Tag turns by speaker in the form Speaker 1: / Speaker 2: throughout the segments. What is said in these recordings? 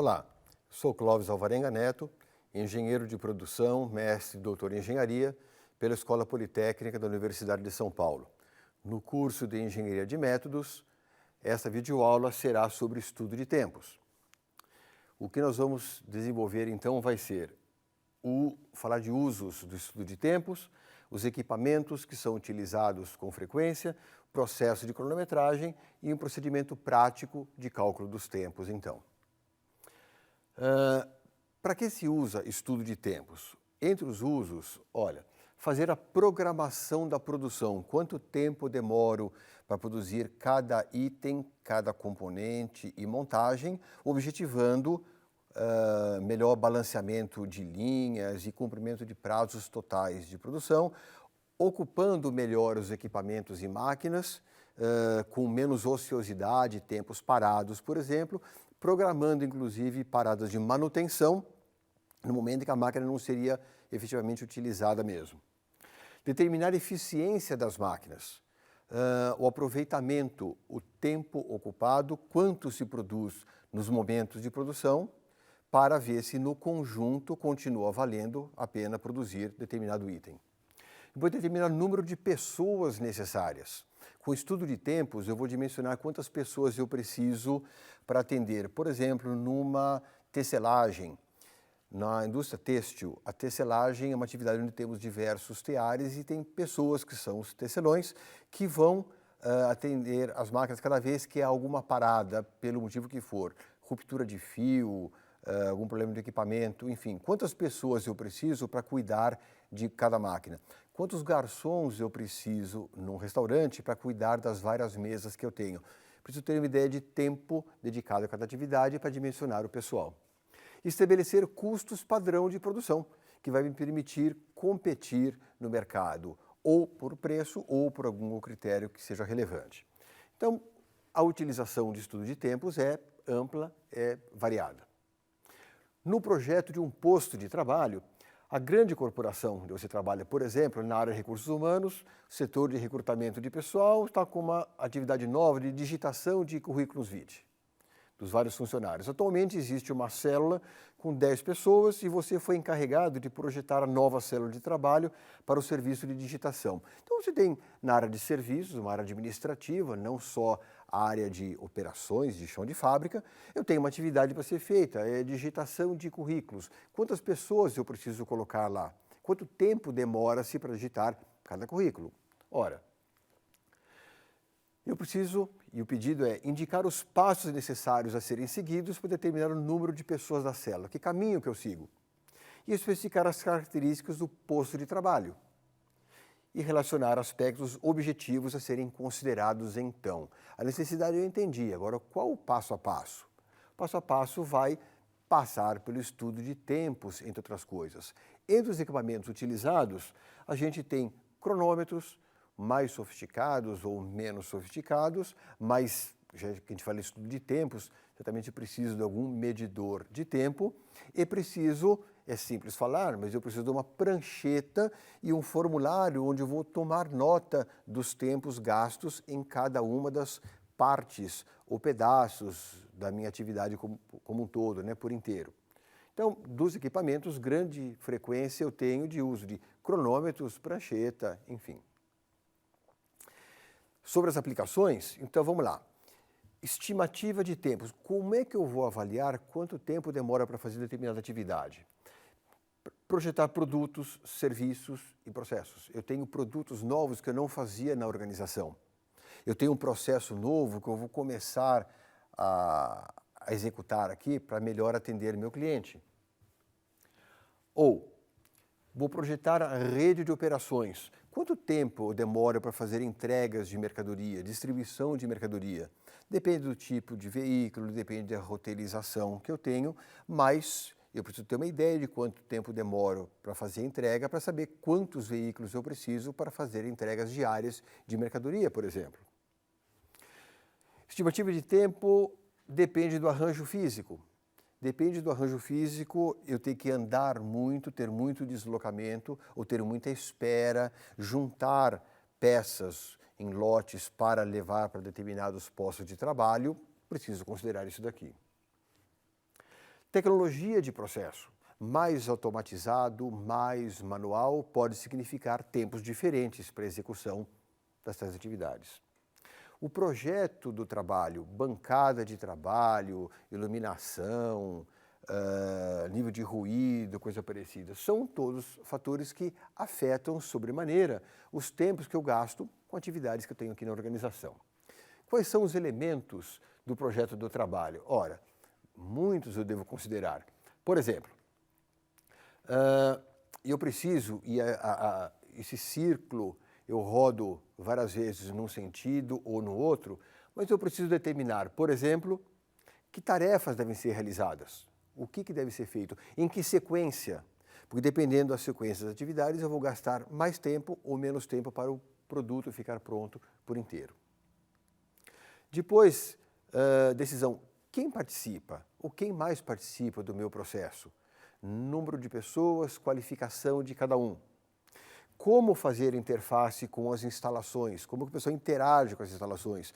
Speaker 1: Olá, sou Clóvis Alvarenga Neto, engenheiro de produção, mestre e doutor em engenharia pela Escola Politécnica da Universidade de São Paulo. No curso de Engenharia de Métodos, esta videoaula será sobre estudo de tempos. O que nós vamos desenvolver então vai ser falar de usos do estudo de tempos, os equipamentos que são utilizados com frequência, processo de cronometragem e um procedimento prático de cálculo dos tempos, então. Para que se usa estudo de tempos? Entre os usos, olha, fazer a programação da produção. Quanto tempo demoro para produzir cada item, cada componente e montagem, objetivando melhor balanceamento de linhas e cumprimento de prazos totais de produção, ocupando melhor os equipamentos e máquinas, com menos ociosidade, tempos parados, por exemplo, programando inclusive paradas de manutenção no momento em que a máquina não seria efetivamente utilizada mesmo. Determinar a eficiência das máquinas, o aproveitamento, o tempo ocupado, quanto se produz nos momentos de produção, para ver se no conjunto continua valendo a pena produzir determinado item. Depois determinar o número de pessoas necessárias. Com estudo de tempos, eu vou dimensionar quantas pessoas eu preciso para atender. Por exemplo, numa tecelagem, na indústria têxtil, a tecelagem é uma atividade onde temos diversos teares e tem pessoas que são os tecelões que vão atender as máquinas cada vez que há alguma parada, pelo motivo que for, ruptura de fio, algum problema de equipamento, enfim. Quantas pessoas eu preciso para cuidar de cada máquina? Quantos garçons eu preciso num restaurante para cuidar das várias mesas que eu tenho? Preciso ter uma ideia de tempo dedicado a cada atividade para dimensionar o pessoal. Estabelecer custos padrão de produção, que vai me permitir competir no mercado, ou por preço ou por algum critério que seja relevante. Então, a utilização de estudo de tempos é ampla, é variada. No projeto de um posto de trabalho, a grande corporação onde você trabalha, por exemplo, na área de recursos humanos, setor de recrutamento de pessoal, está com uma atividade nova de digitação de currículos vitae dos vários funcionários. Atualmente existe uma célula com 10 pessoas e você foi encarregado de projetar a nova célula de trabalho para o serviço de digitação. Então você tem na área de serviços, uma área administrativa, não só a área de operações, de chão de fábrica, eu tenho uma atividade para ser feita, é digitação de currículos. Quantas pessoas eu preciso colocar lá? Quanto tempo demora-se para digitar cada currículo? Ora, eu preciso, e o pedido é, indicar os passos necessários a serem seguidos para determinar o número de pessoas da célula, que caminho que eu sigo, e especificar as características do posto de trabalho e relacionar aspectos objetivos a serem considerados então. A necessidade eu entendi, agora qual o passo a passo? O passo a passo vai passar pelo estudo de tempos, entre outras coisas. Entre os equipamentos utilizados, a gente tem cronômetros, mais sofisticados ou menos sofisticados, mas, já que a gente fala em estudo de tempos, certamente preciso de algum medidor de tempo e preciso, é simples falar, mas eu preciso de uma prancheta e um formulário onde eu vou tomar nota dos tempos gastos em cada uma das partes ou pedaços da minha atividade como um todo, né, por inteiro. Então, dos equipamentos, grande frequência eu tenho de uso de cronômetros, prancheta, enfim. Sobre as aplicações, então vamos lá. Estimativa de tempos. Como é que eu vou avaliar quanto tempo demora para fazer determinada atividade? Projetar produtos, serviços e processos. Eu tenho produtos novos que eu não fazia na organização. Eu tenho um processo novo que eu vou começar a executar aqui para melhor atender meu cliente. Ou vou projetar a rede de operações. Quanto tempo eu demoro para fazer entregas de mercadoria, distribuição de mercadoria? Depende do tipo de veículo, depende da roteirização que eu tenho, mas eu preciso ter uma ideia de quanto tempo demoro para fazer a entrega, para saber quantos veículos eu preciso para fazer entregas diárias de mercadoria, por exemplo. Estimativa de tempo depende do arranjo físico. Depende do arranjo físico, eu tenho que andar muito, ter muito deslocamento, ou ter muita espera, juntar peças em lotes para levar para determinados postos de trabalho, preciso considerar isso daqui. Tecnologia de processo. Mais automatizado, mais manual, pode significar tempos diferentes para a execução dessas atividades. O projeto do trabalho, bancada de trabalho, iluminação, nível de ruído, coisa parecida, são todos fatores que afetam sobremaneira os tempos que eu gasto com atividades que eu tenho aqui na organização. Quais são os elementos do projeto do trabalho? Ora, muitos eu devo considerar. Por exemplo, eu preciso, e esse círculo eu rodo várias vezes num sentido ou no outro, mas eu preciso determinar, por exemplo, que tarefas devem ser realizadas, o que deve ser feito, em que sequência, porque dependendo da sequência das atividades eu vou gastar mais tempo ou menos tempo para o produto ficar pronto por inteiro. Depois, decisão, quem participa ou quem mais participa do meu processo? Número de pessoas, qualificação de cada um. Como fazer interface com as instalações, como a pessoa interage com as instalações.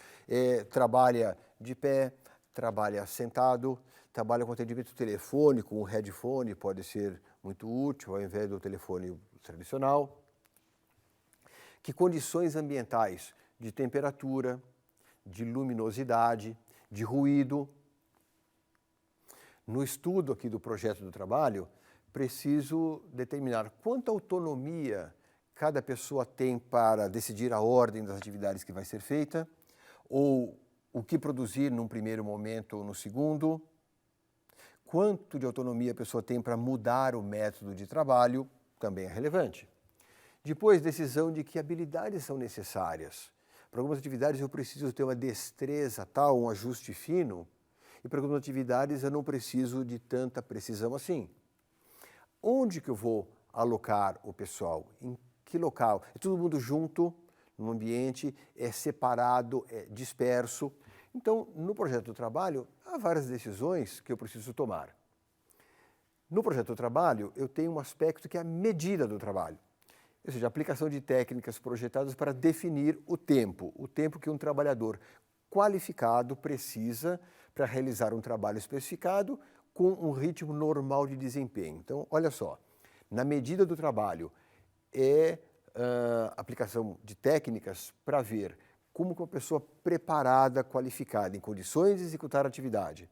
Speaker 1: Trabalha de pé, trabalha sentado, trabalha com atendimento telefônico, um headphone pode ser muito útil ao invés do telefone tradicional. Que condições ambientais de temperatura, de luminosidade, de ruído. No estudo aqui do projeto do trabalho, preciso determinar quanta autonomia cada pessoa tem para decidir a ordem das atividades que vai ser feita, ou o que produzir num primeiro momento ou no segundo, quanto de autonomia a pessoa tem para mudar o método de trabalho, também é relevante. Depois, decisão de que habilidades são necessárias. Para algumas atividades eu preciso ter uma destreza tal, um ajuste fino, e para algumas atividades eu não preciso de tanta precisão assim. Onde que eu vou alocar o pessoal? Em que local? É todo mundo junto, num ambiente, é separado, é disperso. Então, no projeto do trabalho, há várias decisões que eu preciso tomar. No projeto do trabalho, eu tenho um aspecto que é a medida do trabalho. Ou seja, a aplicação de técnicas projetadas para definir o tempo que um trabalhador qualificado precisa para realizar um trabalho especificado com um ritmo normal de desempenho. Então, olha só, na medida do trabalho é aplicação de técnicas para ver como uma pessoa preparada, qualificada, em condições de executar a atividade,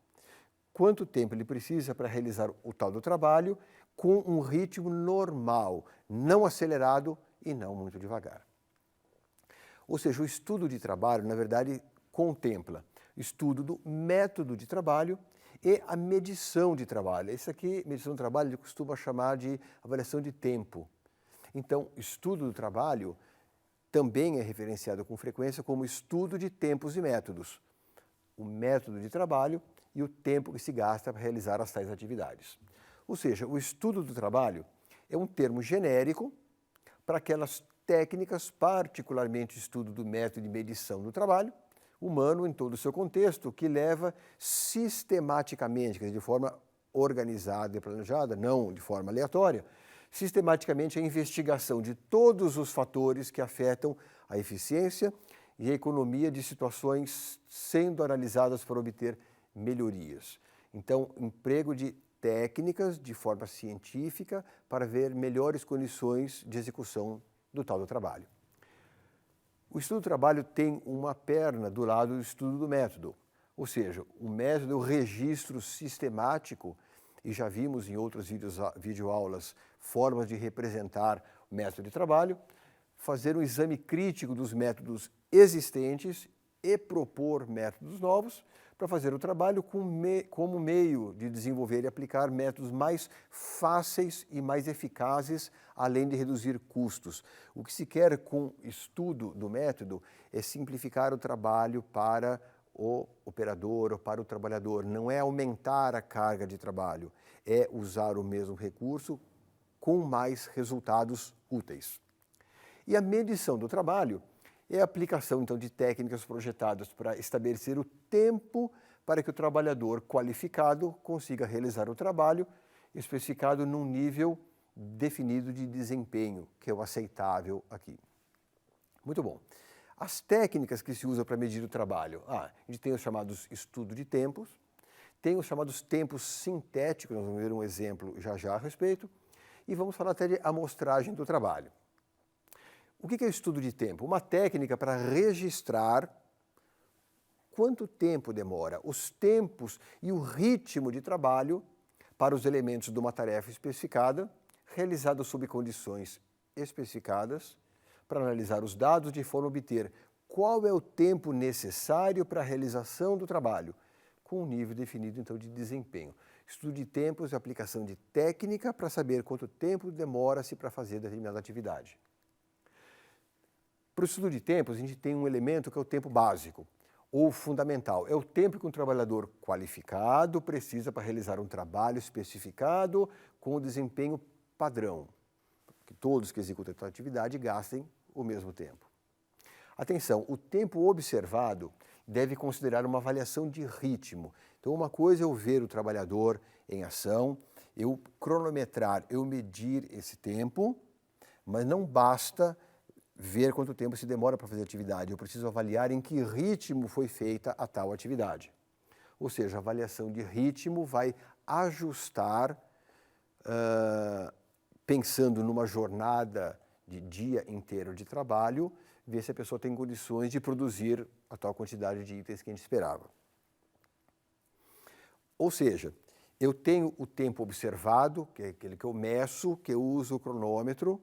Speaker 1: quanto tempo ele precisa para realizar o tal do trabalho com um ritmo normal, não acelerado e não muito devagar. Ou seja, o estudo de trabalho, na verdade, contempla o estudo do método de trabalho e a medição de trabalho. Isso aqui, medição de trabalho, ele costuma chamar de avaliação de tempo. Então, estudo do trabalho também é referenciado com frequência como estudo de tempos e métodos. O método de trabalho e o tempo que se gasta para realizar as tais atividades. Ou seja, o estudo do trabalho é um termo genérico para aquelas técnicas, particularmente o estudo do método de medição do trabalho humano em todo o seu contexto, que leva sistematicamente, quer dizer, de forma organizada e planejada, não de forma aleatória, sistematicamente a investigação de todos os fatores que afetam a eficiência e a economia de situações sendo analisadas para obter melhorias. Então, emprego de técnicas de forma científica para ver melhores condições de execução do tal do trabalho. O estudo do trabalho tem uma perna do lado do estudo do método, ou seja, o método é o registro sistemático, e já vimos em outros videoaulas formas de representar o método de trabalho, fazer um exame crítico dos métodos existentes e propor métodos novos para fazer o trabalho como meio de desenvolver e aplicar métodos mais fáceis e mais eficazes, além de reduzir custos. O que se quer com o estudo do método é simplificar o trabalho para o operador ou para o trabalhador. Não é aumentar a carga de trabalho, é usar o mesmo recurso com mais resultados úteis. E a medição do trabalho é a aplicação, então, de técnicas projetadas para estabelecer o tempo para que o trabalhador qualificado consiga realizar o trabalho especificado num nível definido de desempenho, que é o aceitável aqui. Muito bom. As técnicas que se usam para medir o trabalho. A gente tem os chamados estudo de tempos, Tem os chamados tempos sintéticos, nós vamos ver um exemplo já a respeito, e vamos falar até de amostragem do trabalho. O que é o estudo de tempo? Uma técnica para registrar quanto tempo demora, os tempos e o ritmo de trabalho para os elementos de uma tarefa especificada, realizada sob condições especificadas, para analisar os dados de forma a obter qual é o tempo necessário para a realização do trabalho, com um nível definido, então, de desempenho. Estudo de tempos e aplicação de técnica para saber quanto tempo demora-se para fazer determinada atividade. Para o estudo de tempos, a gente tem um elemento que é o tempo básico, ou fundamental. É o tempo que um trabalhador qualificado precisa para realizar um trabalho especificado com o desempenho padrão, que todos que executam a atividade gastem o mesmo tempo. Atenção, o tempo observado deve considerar uma avaliação de ritmo. Então, uma coisa é eu ver o trabalhador em ação, eu cronometrar, eu medir esse tempo, mas não basta ver quanto tempo se demora para fazer a atividade. Eu preciso avaliar em que ritmo foi feita a tal atividade. Ou seja, a avaliação de ritmo vai ajustar, pensando numa jornada de dia inteiro de trabalho, ver se a pessoa tem condições de produzir a tal quantidade de itens que a gente esperava. Ou seja, eu tenho o tempo observado, que é aquele que eu meço, que eu uso o cronômetro.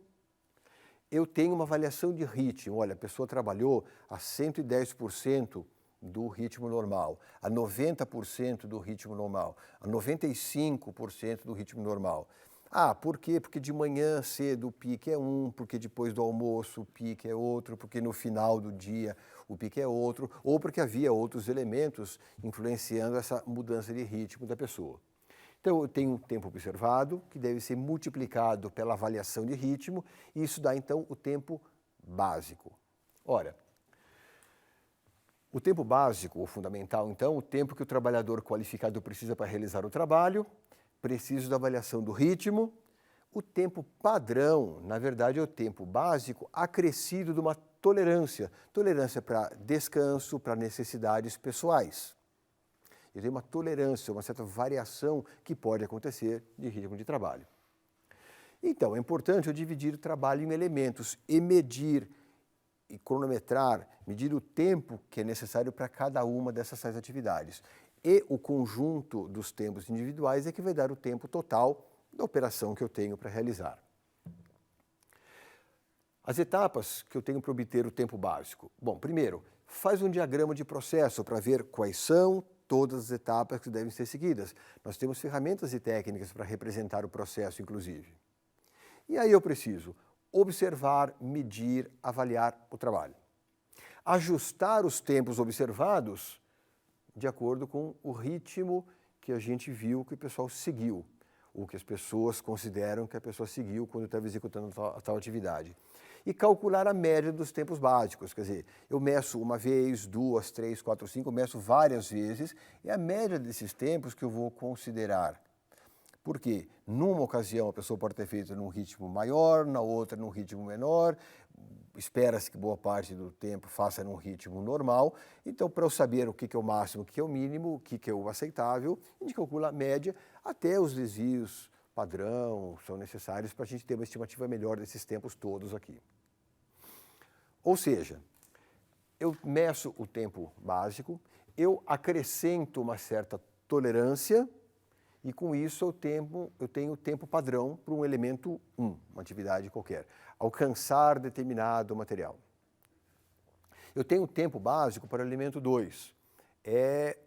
Speaker 1: Eu tenho uma avaliação de ritmo. Olha, a pessoa trabalhou a 110% do ritmo normal, a 90% do ritmo normal, a 95% do ritmo normal. Ah, por quê? Porque de manhã cedo o pique é um, porque depois do almoço o pique é outro, porque no final do dia o pique é outro, ou porque havia outros elementos influenciando essa mudança de ritmo da pessoa. Então, eu tenho um tempo observado, que deve ser multiplicado pela avaliação de ritmo, e isso dá, então, o tempo básico. Ora, o tempo básico, ou fundamental, então, o tempo que o trabalhador qualificado precisa para realizar o trabalho, preciso da avaliação do ritmo. O tempo padrão, na verdade, é o tempo básico acrescido de uma tolerância. Tolerância para descanso, para necessidades pessoais. Eu tenho uma tolerância, uma certa variação que pode acontecer de ritmo de trabalho. Então, é importante eu dividir o trabalho em elementos e medir e cronometrar, medir o tempo que é necessário para cada uma dessas atividades. E o conjunto dos tempos individuais é que vai dar o tempo total da operação que eu tenho para realizar. As etapas que eu tenho para obter o tempo básico. Bom, primeiro, faz um diagrama de processo para ver quais são todas as etapas que devem ser seguidas. Nós temos ferramentas e técnicas para representar o processo, inclusive. E aí eu preciso observar, medir, avaliar o trabalho. Ajustar os tempos observados de acordo com o ritmo que a gente viu que o pessoal seguiu, ou que as pessoas consideram que a pessoa seguiu quando estava executando a tal atividade. E calcular a média dos tempos básicos, quer dizer, eu meço uma vez, duas, três, quatro, cinco, eu meço várias vezes, é a média desses tempos que eu vou considerar. Porque numa ocasião a pessoa pode ter feito num ritmo maior, na outra num ritmo menor, espera-se que boa parte do tempo faça num ritmo normal. Então, para eu saber o que é o máximo, o que é o mínimo, o que é o aceitável, a gente calcula a média, até os desvios padrão são necessários para a gente ter uma estimativa melhor desses tempos todos aqui. Ou seja, eu meço o tempo básico, eu acrescento uma certa tolerância e com isso eu tenho o tempo padrão para um elemento 1, uma atividade qualquer, alcançar determinado material. Eu tenho o tempo básico para o elemento 2, é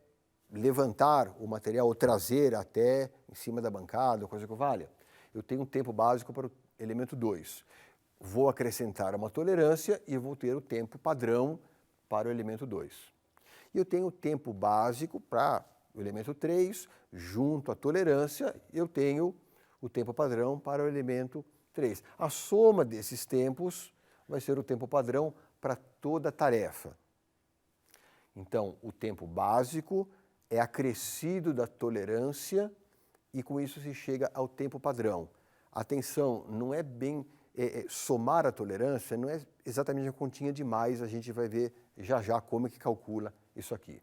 Speaker 1: levantar o material ou trazer até em cima da bancada, coisa que valha. Eu tenho um tempo básico para o elemento 2. Vou acrescentar uma tolerância e vou ter o tempo padrão para o elemento 2. E eu tenho o tempo básico para o elemento 3, junto à tolerância, eu tenho o tempo padrão para o elemento 3. A soma desses tempos vai ser o tempo padrão para toda a tarefa. Então, o tempo básico é acrescido da tolerância e com isso se chega ao tempo padrão. Atenção, não é bem somar a tolerância, não é exatamente a continha de mais, a gente vai ver já como é que calcula isso aqui.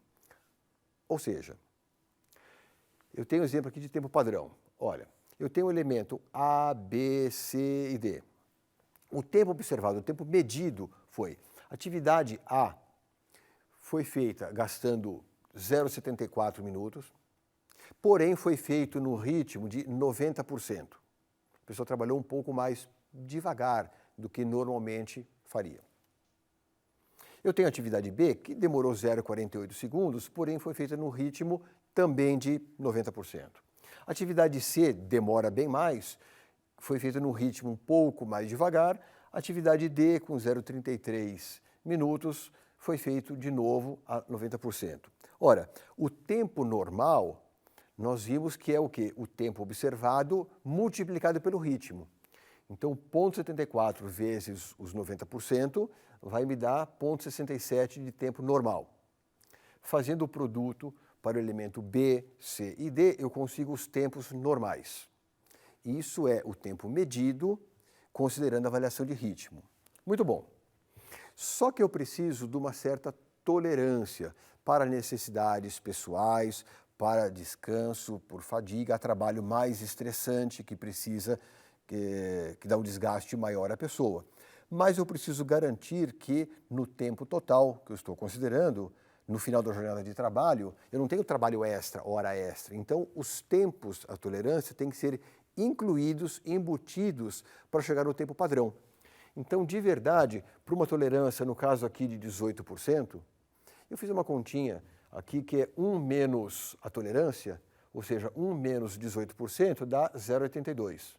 Speaker 1: Ou seja, Eu tenho um exemplo aqui de tempo padrão. Olha, eu tenho o elemento A, B, C e D. O tempo observado, o tempo medido foi: atividade A foi feita gastando 0,74 minutos, porém foi feito no ritmo de 90%. A pessoa trabalhou um pouco mais devagar do que normalmente faria. Eu tenho a atividade B, que demorou 0,48 segundos, porém foi feita no ritmo também de 90%. A atividade C demora bem mais, foi feita no ritmo um pouco mais devagar. A atividade D, com 0,33 minutos, foi feito de novo a 90%. Ora, o tempo normal, nós vimos que é o quê? O tempo observado multiplicado pelo ritmo. Então, 0,74 vezes os 90% vai me dar 0,67 de tempo normal. Fazendo o produto para o elemento B, C e D, eu consigo os tempos normais. Isso é o tempo medido, considerando a avaliação de ritmo. Muito bom. Só que eu preciso de uma certa tolerância para necessidades pessoais, para descanso, por fadiga, trabalho mais estressante que precisa, que dá um desgaste maior à pessoa. Mas eu preciso garantir que no tempo total que eu estou considerando, no final da jornada de trabalho, eu não tenho trabalho extra, hora extra. Então, os tempos, a tolerância, tem que ser incluídos, embutidos para chegar no tempo padrão. Então, de verdade, para uma tolerância, no caso aqui de 18%, eu fiz uma continha aqui que é 1 menos a tolerância, ou seja, 1 menos 18% dá 0,82.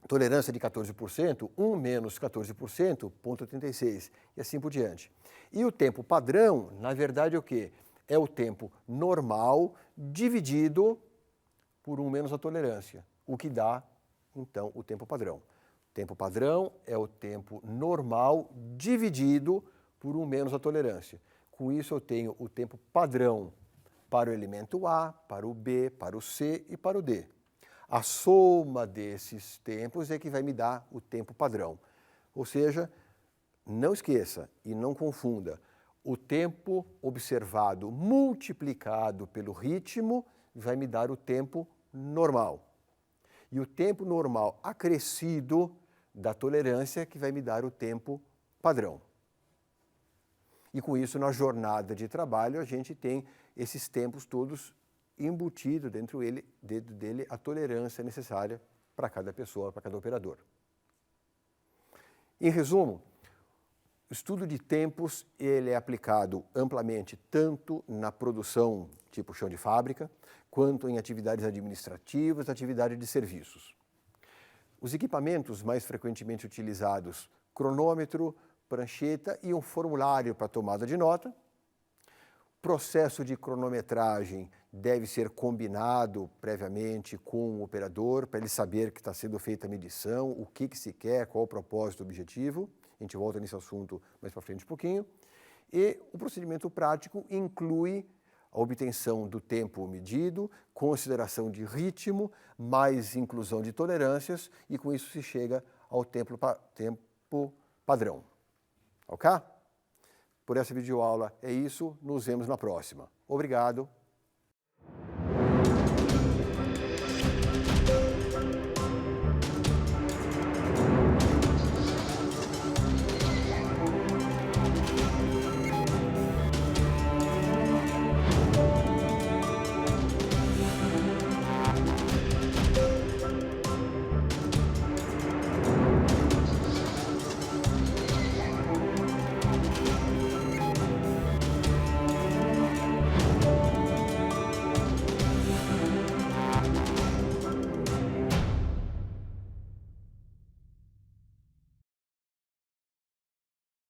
Speaker 1: Tolerância de 14%, 1 menos 14%, 0,86, e assim por diante. E o tempo padrão, na verdade, é o quê? É o tempo normal dividido por 1 menos a tolerância, o que dá, então, o tempo padrão. O tempo padrão é o tempo normal dividido por 1 menos a tolerância. Com isso, eu tenho o tempo padrão para o elemento A, para o B, para o C e para o D. A soma desses tempos é que vai me dar o tempo padrão. Ou seja, não esqueça e não confunda, o tempo observado multiplicado pelo ritmo vai me dar o tempo normal. E o tempo normal acrescido da tolerância que vai me dar o tempo padrão. E com isso, na jornada de trabalho, a gente tem esses tempos todos embutido dentro dele a tolerância necessária para cada pessoa, para cada operador. Em resumo, o estudo de tempos ele é aplicado amplamente tanto na produção tipo chão de fábrica, quanto em atividades administrativas, atividade de serviços. Os equipamentos mais frequentemente utilizados, cronômetro, prancheta e um formulário para tomada de nota. Processo de cronometragem deve ser combinado previamente com o operador para ele saber que está sendo feita a medição, o que se quer, qual o propósito, o objetivo. A gente volta nesse assunto mais para frente um pouquinho. E o procedimento prático inclui a obtenção do tempo medido, consideração de ritmo, mais inclusão de tolerâncias e com isso se chega ao tempo padrão. Ok? Por essa videoaula é isso, nos vemos na próxima. Obrigado.